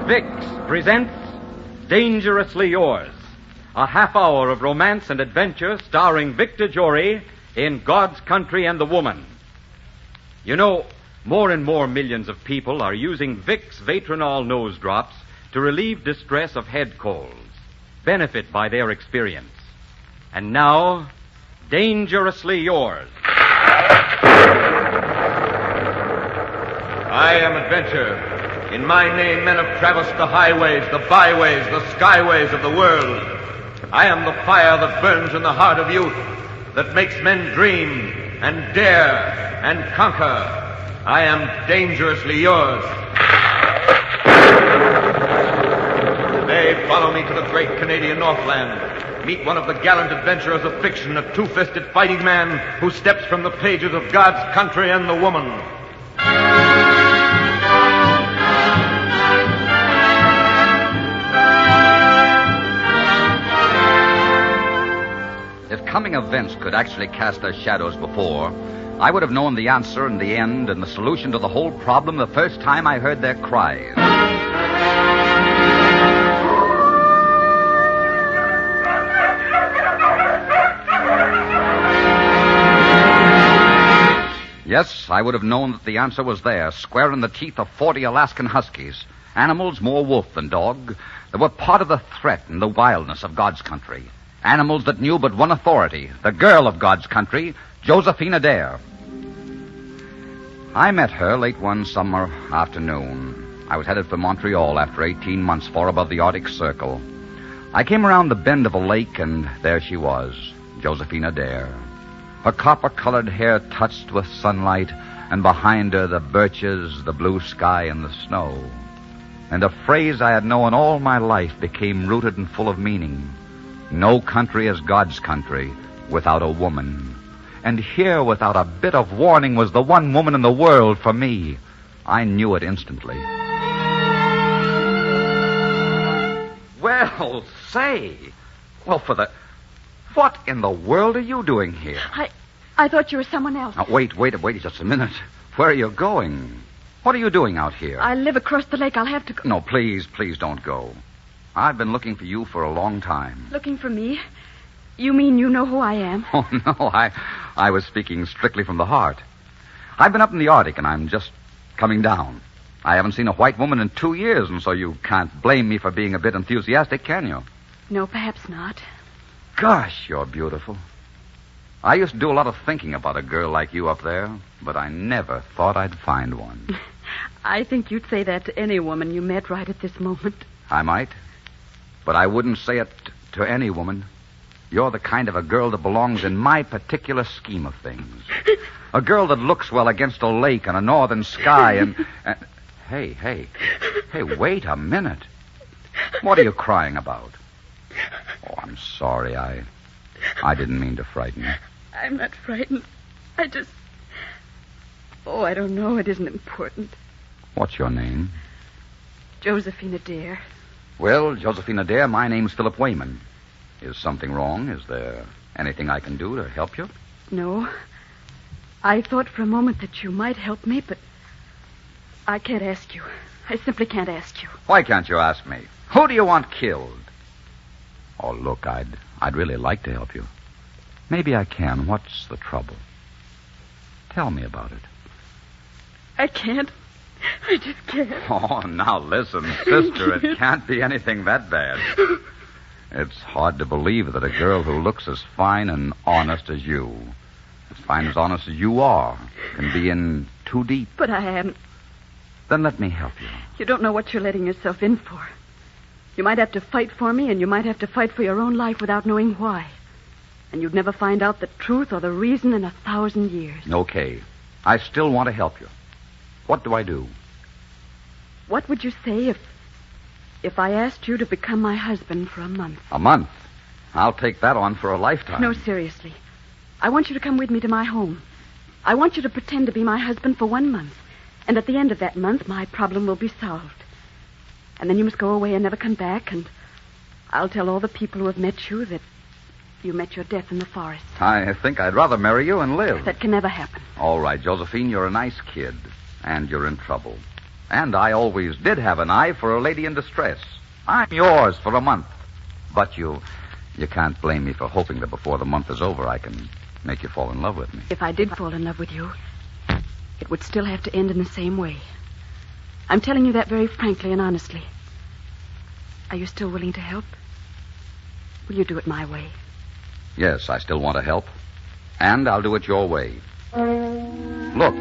Vicks presents Dangerously Yours, a half hour of romance and adventure starring Victor Jory in God's Country and the Woman. You know, more and more millions of people are using Vicks Vatronol nose drops to relieve distress of head colds. Benefit by their experience. And now, Dangerously Yours. I am Adventure. In my name, men have traversed the highways, the byways, the skyways of the world. I am the fire that burns in the heart of youth, that makes men dream and dare and conquer. I am dangerously yours. Today, follow me to the great Canadian Northland. Meet one of the gallant adventurers of fiction, a two-fisted fighting man who steps from the pages of God's Country and the Woman. If coming events could actually cast their shadows before, I would have known the answer and the end and the solution to the whole problem the first time I heard their cries. Yes, I would have known that the answer was there, square in the teeth of 40 Alaskan huskies, animals more wolf than dog, that were part of the threat and the wildness of God's country. Animals that knew but one authority, the girl of God's country, Josephine Adair. I met her late one summer afternoon. I was headed for Montreal after 18 months far above the Arctic Circle. I came around the bend of a lake, and there she was, Josephine Adair. Her copper-colored hair touched with sunlight, and behind her the birches, the blue sky, and the snow. And a phrase I had known all my life became rooted and full of meaning. No country is God's country without a woman. And here, without a bit of warning, was the one woman in the world for me. I knew it instantly. Well, say. Well, what in the world are you doing here? I thought you were someone else. Now, wait just a minute. Where are you going? What are you doing out here? I live across the lake. I'll have to go. No, please don't go. I've been looking for you for a long time. Looking for me? You mean you know who I am? Oh, no, I was speaking strictly from the heart. I've been up in the Arctic, and I'm just coming down. I haven't seen a white woman in 2 years, and so you can't blame me for being a bit enthusiastic, can you? No, perhaps not. Gosh, you're beautiful. I used to do a lot of thinking about a girl like you up there, but I never thought I'd find one. I think you'd say that to any woman you met right at this moment. I might, but I wouldn't say it to any woman. You're the kind of a girl that belongs in my particular scheme of things. A girl that looks well against a lake and a northern sky and... Hey, wait a minute. What are you crying about? Oh, I'm sorry. I didn't mean to frighten you. I'm not frightened. I don't know. It isn't important. What's your name? Josephine Adair. Well, Josephine Adair, my name's Philip Wayman. Is something wrong? Is there anything I can do to help you? No. I thought for a moment that you might help me, but I can't ask you. I simply can't ask you. Why can't you ask me? Who do you want killed? Oh, look, I'd really like to help you. Maybe I can. What's the trouble? Tell me about it. I can't. I just can't. Oh, now listen, sister, it can't be anything that bad. It's hard to believe that a girl who looks as fine and honest as you, as fine as honest as you are, can be in too deep. But I am. Then let me help you. You don't know what you're letting yourself in for. You might have to fight for me, and you might have to fight for your own life without knowing why. And you'd never find out the truth or the reason in 1,000 years. Okay. I still want to help you. What do I do? What would you say if I asked you to become my husband for a month? A month? I'll take that on for a lifetime. No, seriously. I want you to come with me to my home. I want you to pretend to be my husband for 1 month. And at the end of that month, my problem will be solved. And then you must go away and never come back, and I'll tell all the people who have met you that you met your death in the forest. I think I'd rather marry you and live. That can never happen. All right, Josephine, you're a nice kid, and you're in trouble. And I always did have an eye for a lady in distress. I'm yours for a month. But you can't blame me for hoping that before the month is over I can make you fall in love with me. If I did fall in love with you, it would still have to end in the same way. I'm telling you that very frankly and honestly. Are you still willing to help? Will you do it my way? Yes, I still want to help. And I'll do it your way. Look,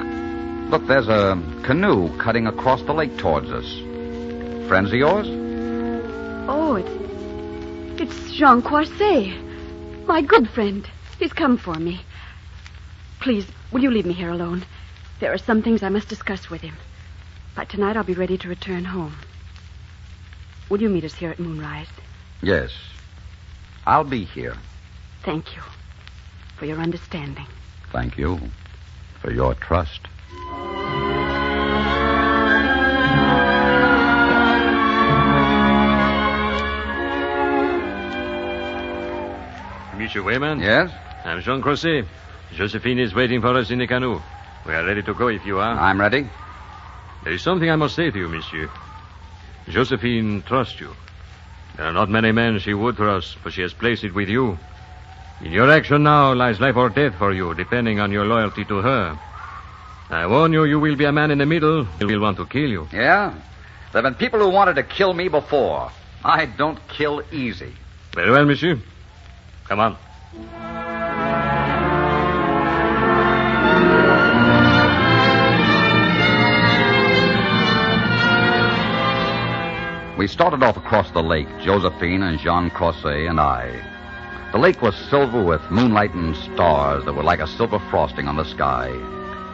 there's a canoe cutting across the lake towards us. Friends of yours? Oh, it's Jean Croisset, my good friend. He's come for me. Please, will you leave me here alone? There are some things I must discuss with him. By tonight, I'll be ready to return home. Will you meet us here at moonrise? Yes. I'll be here. Thank you for your understanding. Thank you for your trust. Monsieur Wayman? Yes? I'm Jean Croisset. Josephine is waiting for us in the canoe. We are ready to go if you are. I'm ready. There is something I must say to you, monsieur. Josephine trusts you. There are not many men she would trust, but she has placed it with you. In your action now lies life or death for you, depending on your loyalty to her. I warn you, you will be a man in the middle who will want to kill you. Yeah? There have been people who wanted to kill me before. I don't kill easy. Very well, monsieur. Come on. We started off across the lake, Josephine and Jean Croisset and I. The lake was silver with moonlight and stars that were like a silver frosting on the sky.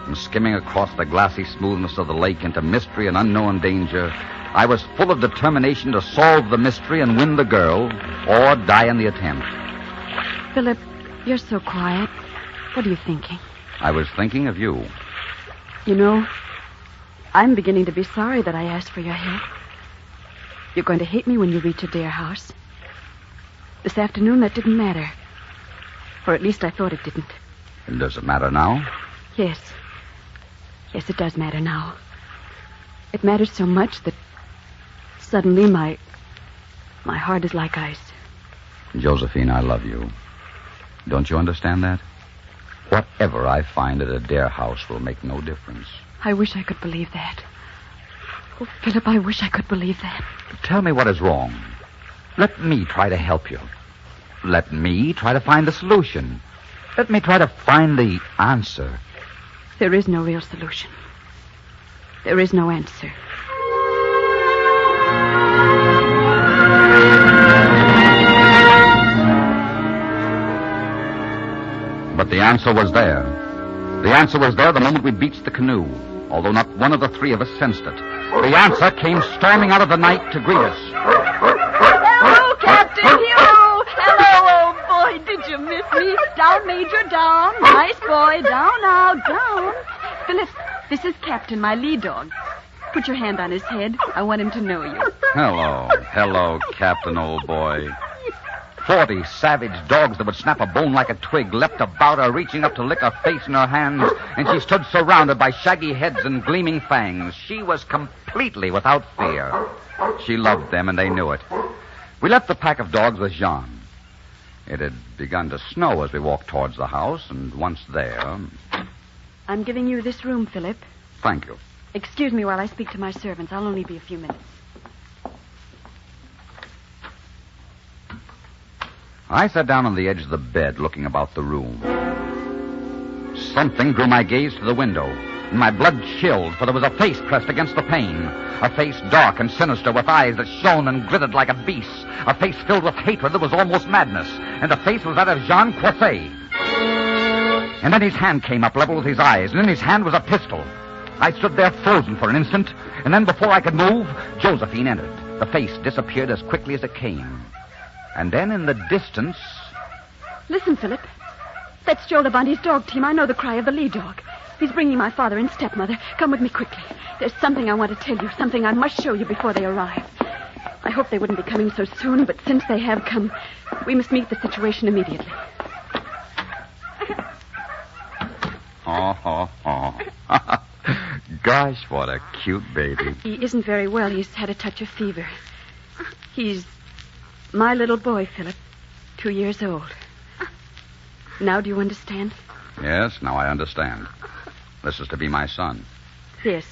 And skimming across the glassy smoothness of the lake into mystery and unknown danger, I was full of determination to solve the mystery and win the girl, or die in the attempt. Philip, you're so quiet. What are you thinking? I was thinking of you. You know, I'm beginning to be sorry that I asked for your help. You're going to hate me when you reach Adair House. This afternoon, that didn't matter. Or at least I thought it didn't. And does it matter now? Yes. Yes, it does matter now. It matters so much that suddenly my heart is like ice. Josephine, I love you. Don't you understand that? Whatever I find at Adair House will make no difference. I wish I could believe that. Oh, Philip, I wish I could believe that. Tell me what is wrong. Let me try to help you. Let me try to find the solution. Let me try to find the answer. There is no real solution. There is no answer. But the answer was there. The answer was there the moment we beached the canoe, although not one of the three of us sensed it. The answer came storming out of the night to greet us. Hello, Captain Hugh! Hello, old boy. Did you miss me? Down, Major, down. Nice boy. Down now, down. Philip, this is Captain, my lead dog. Put your hand on his head. I want him to know you. Hello, Captain, old boy. 40 savage dogs that would snap a bone like a twig leapt about her, reaching up to lick her face in her hands, and she stood surrounded by shaggy heads and gleaming fangs. She was completely without fear. She loved them, and they knew it. We left the pack of dogs with Jean. It had begun to snow as we walked towards the house, and once there... I'm giving you this room, Philip. Thank you. Excuse me while I speak to my servants. I'll only be a few minutes. I sat down on the edge of the bed, looking about the room. Something drew my gaze to the window, and my blood chilled, for there was a face pressed against the pane. A face dark and sinister, with eyes that shone and glittered like a beast's. A face filled with hatred that was almost madness. And the face was that of Jean Croisset. And then his hand came up, level with his eyes, and in his hand was a pistol. I stood there frozen for an instant, and then before I could move, Josephine entered. The face disappeared as quickly as it came. And then in the distance... Listen, Philip. That's Joe Labonte's dog team. I know the cry of the lead dog. He's bringing my father and stepmother. Come with me quickly. There's something I want to tell you, something I must show you before they arrive. I hope they wouldn't be coming so soon, but since they have come, we must meet the situation immediately. gosh, what a cute baby. He isn't very well. He's had a touch of fever. He's my little boy, Philip, 2 years old. Now do you understand? Yes, now I understand. This is to be my son. Yes.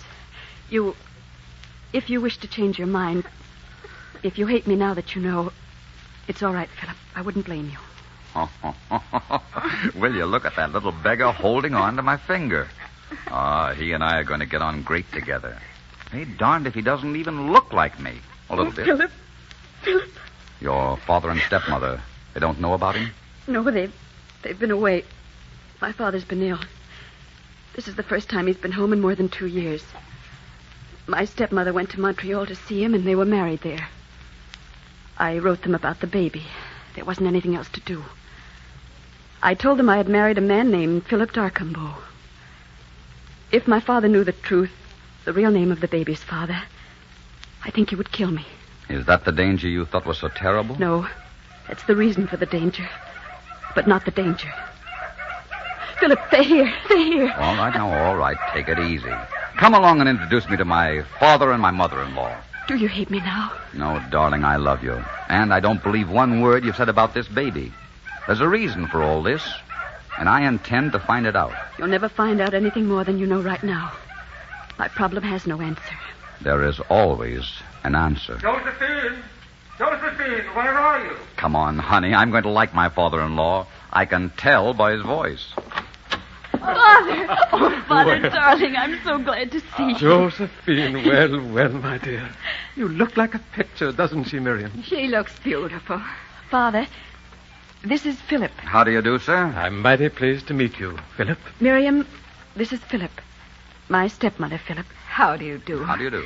If you wish to change your mind, if you hate me now that you know, it's all right, Philip. I wouldn't blame you. Will you look at that little beggar holding on to my finger? He and I are going to get on great together. Hey, darned if he doesn't even look like me. A little bit. Philip. Your father and stepmother, they don't know about him? No, they've been away. My father's been ill. This is the first time he's been home in more than 2 years. My stepmother went to Montreal to see him, and they were married there. I wrote them about the baby. There wasn't anything else to do. I told them I had married a man named Philip Darcambeau. If my father knew the truth, the real name of the baby's father, I think he would kill me. Is that the danger you thought was so terrible? No, that's the reason for the danger, but not the danger. Philip, they're here. All right, now, all right. Take it easy. Come along and introduce me to my father and my mother-in-law. Do you hate me now? No, darling, I love you. And I don't believe one word you've said about this baby. There's a reason for all this, and I intend to find it out. You'll never find out anything more than you know right now. My problem has no answer. There is always an answer. Josephine, where are you? Come on, honey. I'm going to like my father-in-law. I can tell by his voice. Father! Oh, Father, darling, I'm so glad to see you. Josephine, well, my dear. You look like a picture, doesn't she, Miriam? She looks beautiful. Father, this is Philip. How do you do, sir? I'm mighty pleased to meet you, Philip. Miriam, this is Philip. My stepmother, Philip. How do you do? How do you do?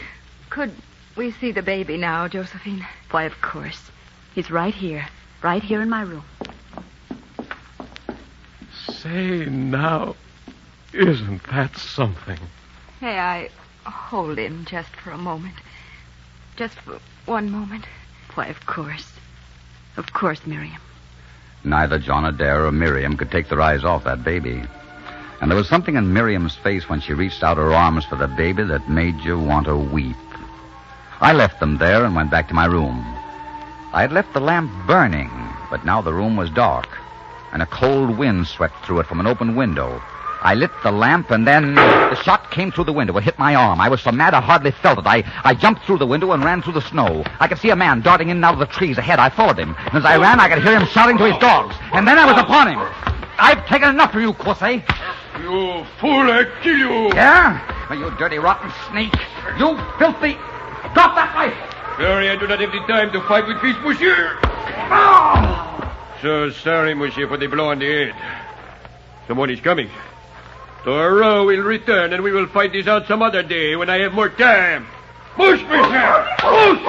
Could we see the baby now, Josephine? Why, of course. He's right here in my room. Say now, isn't that something? May I hold him just for a moment? Just for one moment? Why, of course. Of course, Miriam. Neither John Adair or Miriam could take their eyes off that baby. And there was something in Miriam's face when she reached out her arms for the baby that made you want to weep. I left them there and went back to my room. I had left the lamp burning, but now the room was dark, and a cold wind swept through it from an open window. I lit the lamp, and then the shot came through the window. It hit my arm. I was so mad I hardly felt it. I jumped through the window and ran through the snow. I could see a man darting in and out of the trees ahead. I followed him. And as I ran, I could hear him shouting to his dogs. And then I was upon him. I've taken enough of you, Quothé. You fool, I kill you. Yeah? Oh, you dirty, rotten snake. You filthy... Drop that knife! Sorry, I do not have the time to fight with this, monsieur. Oh! So sorry, monsieur, for the blow on the head. Someone is coming. Thoreau will return, and we will fight this out some other day when I have more time. Push, monsieur! Push!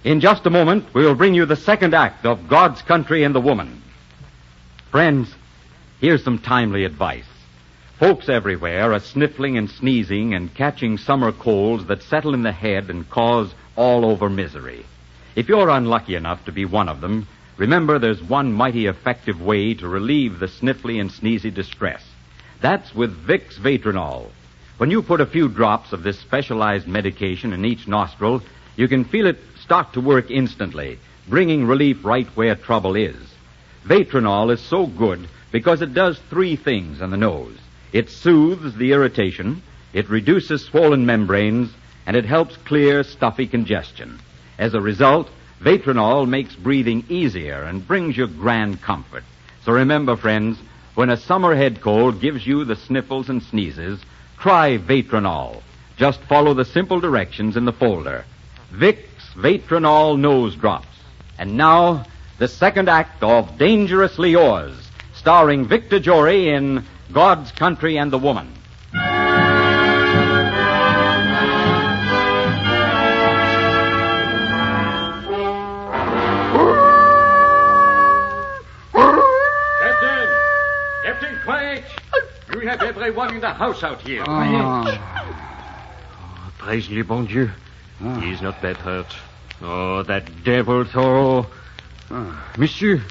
In just a moment, we will bring you the second act of God's Country and the Woman. Friends, here's some timely advice. Folks everywhere are sniffling and sneezing and catching summer colds that settle in the head and cause all-over misery. If you're unlucky enough to be one of them, remember there's one mighty effective way to relieve the sniffly and sneezy distress. That's with Vicks Vatronol. When you put a few drops of this specialized medication in each nostril, you can feel it start to work instantly, bringing relief right where trouble is. Vatronol is so good because it does 3 things in the nose. It soothes the irritation, it reduces swollen membranes, and it helps clear stuffy congestion. As a result, Vatronol makes breathing easier and brings you grand comfort. So remember, friends, when a summer head cold gives you the sniffles and sneezes, try Vatronol. Just follow the simple directions in the folder. Vicks Vatronol Nose Drops. And now, the second act of Dangerously Yours, starring Victor Jory in God's Country and the Woman. Captain, quiet! You have everyone in the house out here. Praise le bon Dieu. Ah. He is not bad hurt. Oh, that devil Thoreau. Monsieur.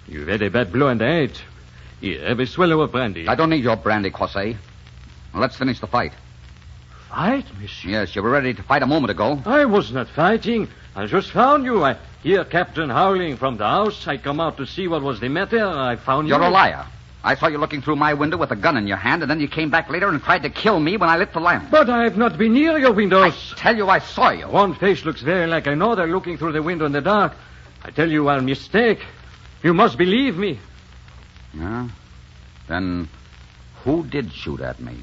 You've had a bad blow in the head. Here, have a swallow of brandy. I don't need your brandy, Croisset. Well, let's finish the fight. Fight, monsieur? Yes, you were ready to fight a moment ago. I was not fighting. I just found you. I hear Captain howling from the house. I come out to see what was the matter. I found you. You're a liar. I saw you looking through my window with a gun in your hand, and then you came back later and tried to kill me when I lit the lamp. But I have not been near your windows. I tell you, I saw you. One face looks very like another looking through the window in the dark. I tell you, I'm mistake. You must believe me. Yeah? Then who did shoot at me?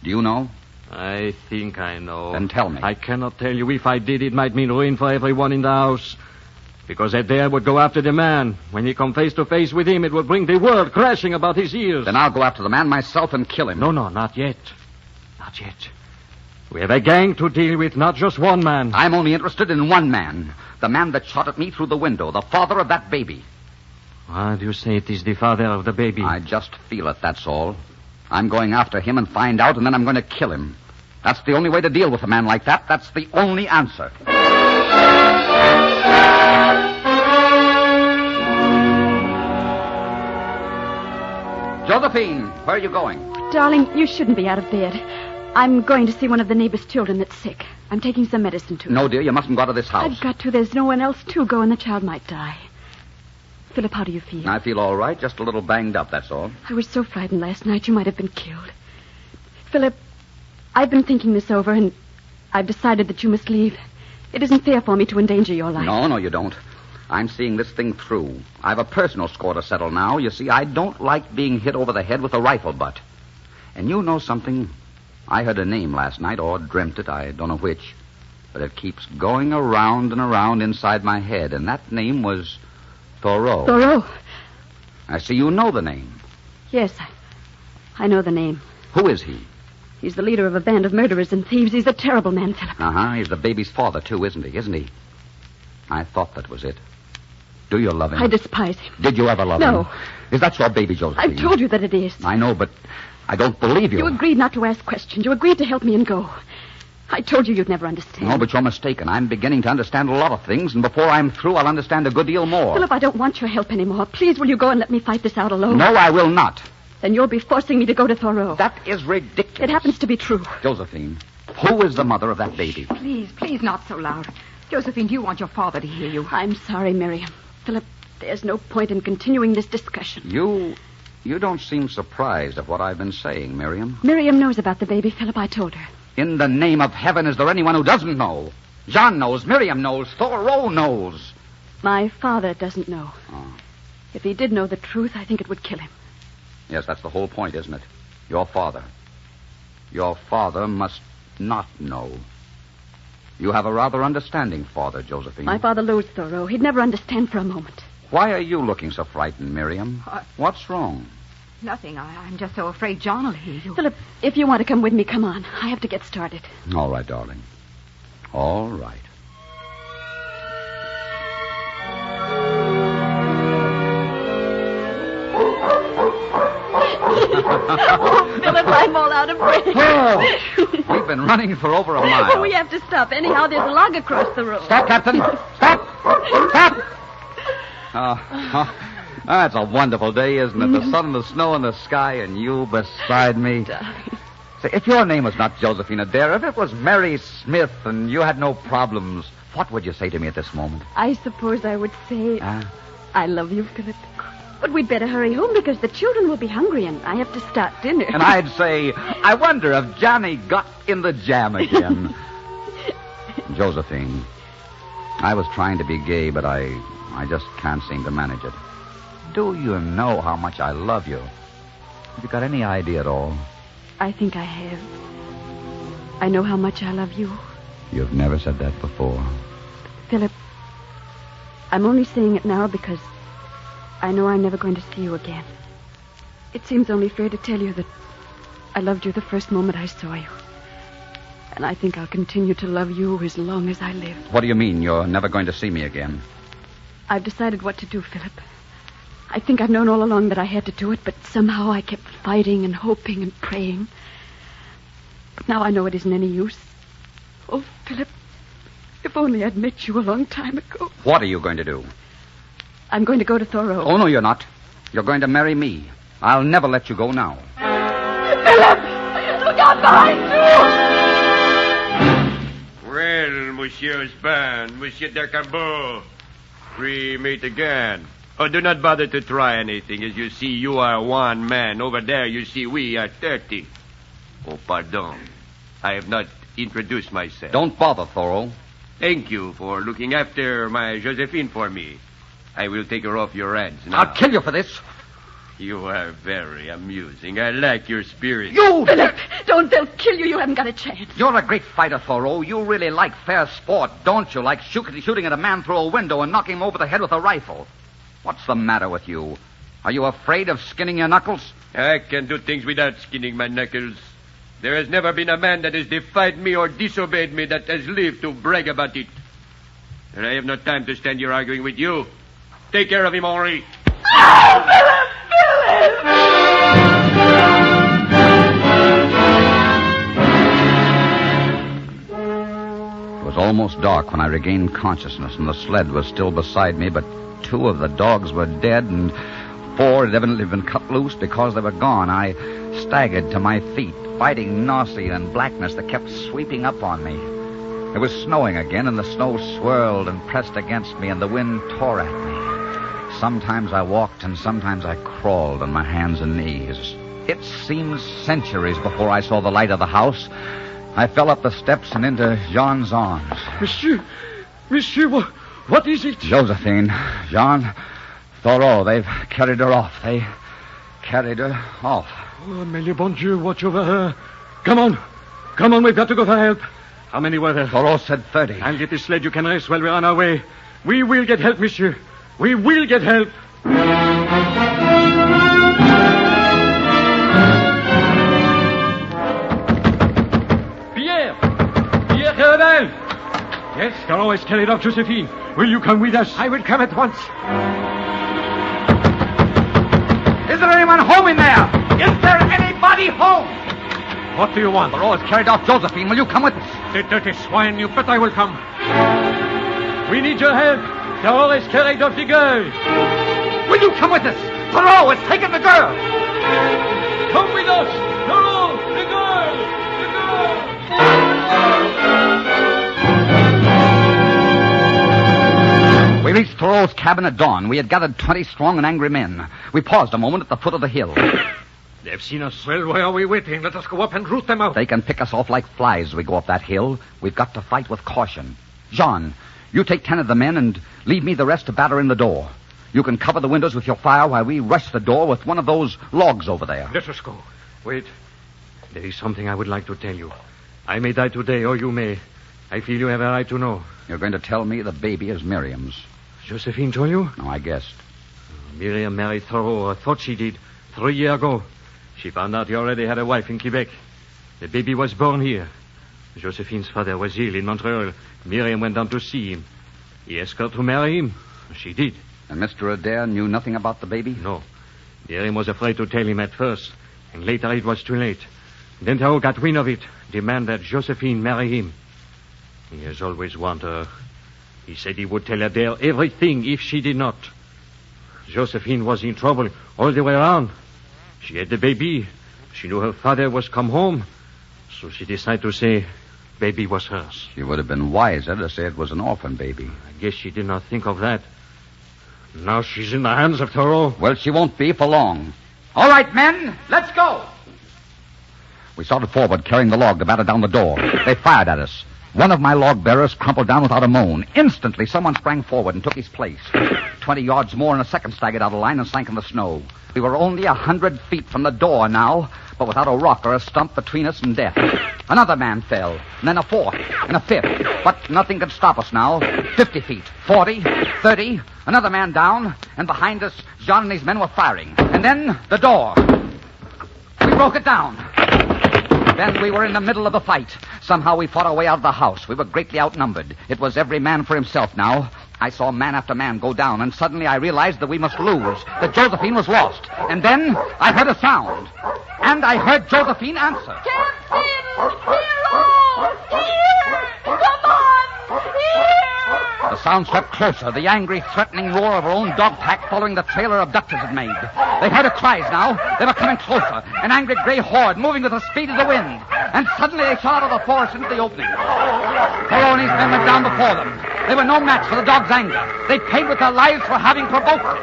Do you know? I think I know. Then tell me. I cannot tell you. If I did, it might mean ruin for everyone in the house. Because that there would go after the man. When you come face to face with him, it would bring the world crashing about his ears. Then I'll go after the man myself and kill him. No, not yet. Not yet. We have a gang to deal with, not just one man. I'm only interested in one man. The man that shot at me through the window. The father of that baby. Why do you say it is the father of the baby? I just feel it, that's all. I'm going after him and find out, and then I'm going to kill him. That's the only way to deal with a man like that. That's the only answer. Josephine, where are you going? Darling, you shouldn't be out of bed. I'm going to see one of the neighbor's children that's sick. I'm taking some medicine to her. No, dear, you mustn't go out of this house. I've got to. There's no one else to go, and the child might die. Philip, how do you feel? I feel all right, just a little banged up, that's all. I was so frightened last night you might have been killed. Philip, I've been thinking this over, and I've decided that you must leave. It isn't fair for me to endanger your life. No, you don't. I'm seeing this thing through. I've a personal score to settle now. You see, I don't like being hit over the head with a rifle butt. And you know something? I heard a name last night, or dreamt it, I don't know which. But it keeps going around and around inside my head, and that name was Thoreau. Thoreau? I see you know the name. Yes, I know the name. Who is he? He's the leader of a band of murderers and thieves. He's a terrible man, Philip. He's the baby's father, too, isn't he? I thought that was it. Do you love him? I despise him. Did you ever love him? No. Is that your baby, Josephine? I've told you that it is. I know, but I don't believe you. You agreed not to ask questions. You agreed to help me and go. I told you you'd never understand. No, but you're mistaken. I'm beginning to understand a lot of things, and before I'm through, I'll understand a good deal more. Philip, I don't want your help anymore. Please, will you go and let me fight this out alone? No, I will not. Then you'll be forcing me to go to Thoreau. That is ridiculous. It happens to be true. Josephine, who is the mother of that baby? Please, not so loud. Josephine, do you want your father to hear you? I'm sorry, Miriam. Philip, there's no point in continuing this discussion. You don't seem surprised at what I've been saying, Miriam. Miriam knows about the baby, Philip. I told her. In the name of heaven, is there anyone who doesn't know? John knows, Miriam knows, Thoreau knows. My father doesn't know. Oh. If he did know the truth, I think it would kill him. Yes, that's the whole point, isn't it? Your father. Your father must not know. You have a rather understanding father, Josephine. My father loathes Thoreau. He'd never understand for a moment. Why are you looking so frightened, Miriam? What's wrong? Nothing. I'm just so afraid John will hear you. Philip, if you want to come with me, come on. I have to get started. All right, darling. All right. Oh, Philip, I'm all out of breath. Oh, we've been running for over a mile. We have to stop. Anyhow, there's a log across the road. Stop, Captain. Stop. Oh, that's a wonderful day, isn't it? The sun and the snow in the sky and you beside me. Say, if your name was not Josephine Adair, if it was Mary Smith and you had no problems, what would you say to me at this moment? I suppose I would say, I love you, Philip. But we'd better hurry home because the children will be hungry and I have to start dinner. And I'd say, I wonder if Johnny got in the jam again. Josephine, I was trying to be gay, but I just can't seem to manage it. Do you know how much I love you? Have you got any idea at all? I think I have. I know how much I love you. You've never said that before. Philip, I'm only saying it now because I know I'm never going to see you again. It seems only fair to tell you that I loved you the first moment I saw you. And I think I'll continue to love you as long as I live. What do you mean, you're never going to see me again? I've decided what to do, Philip. I think I've known all along that I had to do it, but somehow I kept fighting and hoping and praying. But now I know it isn't any use. Oh, Philip, if only I'd met you a long time ago. What are you going to do? I'm going to go to Thoreau. Oh, no, you're not. You're going to marry me. I'll never let you go now. Philip! Look out behind you! Well, Monsieur Span, Monsieur Decambeau, we meet again. Oh, do not bother to try anything. As you see, you are one man. Over there, you see, we are 30. Oh, pardon. I have not introduced myself. Don't bother, Thoreau. Thank you for looking after my Josephine for me. I will take her off your hands now. I'll kill you for this. You are very amusing. I like your spirit. You! Philip, don't. They'll kill you. You haven't got a chance. You're a great fighter, Thoreau. You really like fair sport, don't you? Like shooting at a man through a window and knocking him over the head with a rifle. What's the matter with you? Are you afraid of skinning your knuckles? I can do things without skinning my knuckles. There has never been a man that has defied me or disobeyed me that has lived to brag about it. And I have no time to stand here arguing with you. Take care of him, Henri. Oh, Philip! It was almost dark when I regained consciousness, and the sled was still beside me, but 2 of the dogs were dead, and 4 had evidently been cut loose because they were gone. I staggered to my feet, fighting nausea and blackness that kept sweeping up on me. It was snowing again, and the snow swirled and pressed against me, and the wind tore at me. Sometimes I walked, and sometimes I crawled on my hands and knees. It seemed centuries before I saw the light of the house. I fell up the steps and into Jean's arms. Monsieur, what is it? Josephine, Jean, Thoreau, they've carried her off. They carried her off. Oh, may le bon Dieu watch over her. Come on, we've got to go for help. How many were there? Thoreau said 30. I'll get this sled. You can rest while we're on our way. We will get help, monsieur. We will get help. Pierre Carabel! Yes, Thoreau has carried off Josephine. Will you come with us? I will come at once. Is there anyone home in there? Is there anybody home? What do you want? Thoreau has carried off Josephine. Will you come with us? The dirty swine, you bet I will come. We need your help. Thoreau has carried off the girl. Will you come with us? Thoreau has taken the girl. Come with us. Thoreau, the girl. We reached Thoreau's cabin at dawn. We had gathered 20 strong and angry men. We paused a moment at the foot of the hill. They've seen us. Well, why are we waiting? Let us go up and root them out. They can pick us off like flies as we go up that hill. We've got to fight with caution. Jean, you take 10 of the men and leave me the rest to batter in the door. You can cover the windows with your fire while we rush the door with one of those logs over there. Let us go. Wait. There is something I would like to tell you. I may die today, or you may. I feel you have a right to know. You're going to tell me the baby is Miriam's. Josephine told you? No, I guessed. Miriam married Thoreau, or thought she did, 3 years ago. She found out he already had a wife in Quebec. The baby was born here. Josephine's father was ill in Montreal. Miriam went down to see him. He asked her to marry him. She did. And Mr. Adair knew nothing about the baby? No. Miriam was afraid to tell him at first, and later it was too late. Then Thoreau got wind of it, demanded that Josephine marry him. He has always wanted her. He said he would tell Adair everything if she did not. Josephine was in trouble all the way around. She had the baby. She knew her father was come home. So she decided to say baby was hers. She would have been wiser to say it was an orphan baby. I guess she did not think of that. Now she's in the hands of Thoreau. Well, she won't be for long. All right, men, let's go. We started forward, carrying the log to batter down the door. They fired at us. One of my log bearers crumpled down without a moan. Instantly, someone sprang forward and took his place. 20 yards more and a second staggered out of line and sank in the snow. We were only 100 feet from the door now, but without a rock or a stump between us and death. Another man fell, and then a fourth, and a fifth. But nothing could stop us now. 50 feet, 40, 30, another man down, and behind us, John and his men were firing. And then the door. We broke it down. Then we were in the middle of the fight. Somehow we fought our way out of the house. We were greatly outnumbered. It was every man for himself now. I saw man after man go down, and suddenly I realized that we must lose, that Josephine was lost. And then I heard a sound. And I heard Josephine answer. Captain! The sound swept closer, the angry, threatening roar of her own dog pack following the trail her abductors had made. They heard her cries now. They were coming closer, an angry gray horde moving with the speed of the wind. And suddenly they shot out of the forest into the opening. Cleone's men went down before them. They were no match for the dog's anger. They paid with their lives for having provoked it.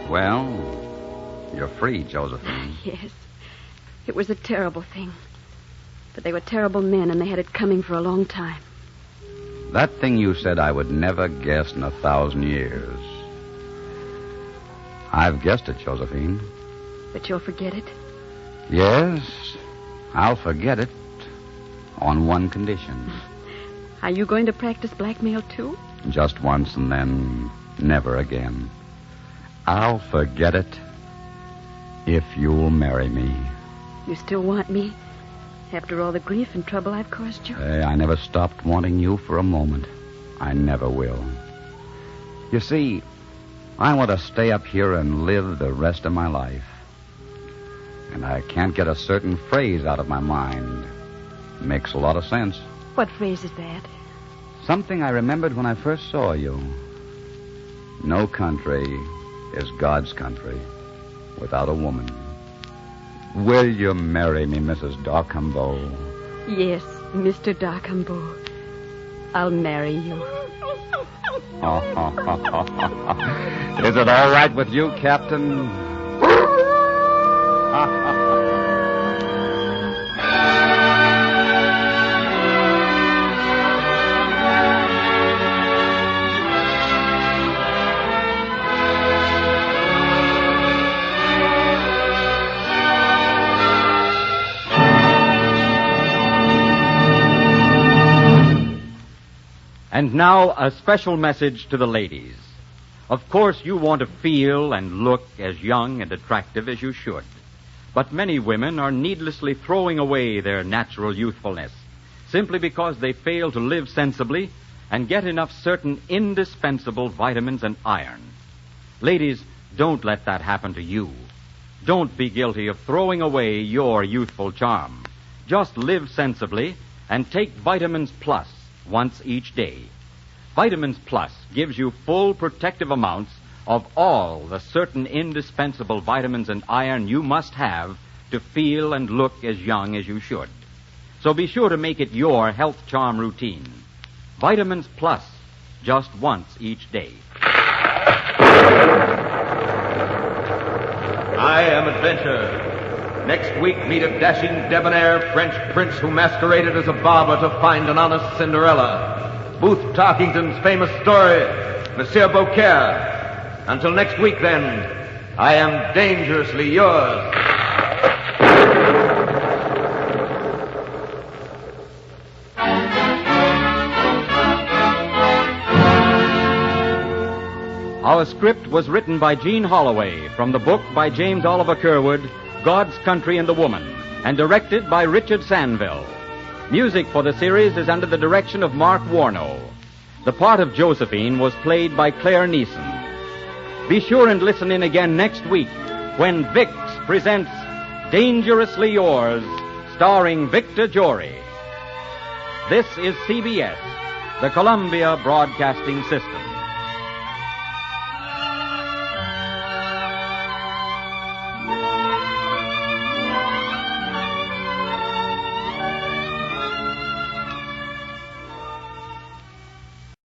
Well, you're free, Josephine. Yes. It was a terrible thing. But they were terrible men, and they had it coming for a long time. That thing you said I would never guess in 1,000 years. I've guessed it, Josephine. But you'll forget it? Yes, I'll forget it on one condition. Are you going to practice blackmail, too? Just once and then never again. I'll forget it if you'll marry me. You still want me? After all the grief and trouble I've caused you? I never stopped wanting you for a moment. I never will. You see, I want to stay up here and live the rest of my life. And I can't get a certain phrase out of my mind. Makes a lot of sense. What phrase is that? Something I remembered when I first saw you. No country is God's country without a woman. Will you marry me, Mrs. Darcumbo? Yes, Mr. Darcumbo. I'll marry you. Is it all right with you, Captain? And now, a special message to the ladies. Of course, you want to feel and look as young and attractive as you should. But many women are needlessly throwing away their natural youthfulness simply because they fail to live sensibly and get enough certain indispensable vitamins and iron. Ladies, don't let that happen to you. Don't be guilty of throwing away your youthful charm. Just live sensibly and take Vitamins Plus once each day. Vitamins Plus gives you full protective amounts of all the certain indispensable vitamins and iron you must have to feel and look as young as you should. So be sure to make it your health charm routine. Vitamins Plus, just once each day. I am Adventure. Next week, meet a dashing, debonair French prince who masqueraded as a barber to find an honest Cinderella. Booth Tarkington's famous story, Monsieur Beaucaire. Until next week, then, I am dangerously yours. Our script was written by Gene Holloway from the book by James Oliver Curwood, God's Country and the Woman, and directed by Richard Sanville. Music for the series is under the direction of Mark Warno. The part of Josephine was played by Claire Neeson. Be sure and listen in again next week when Vicks presents Dangerously Yours, starring Victor Jory. This is CBS, the Columbia Broadcasting System.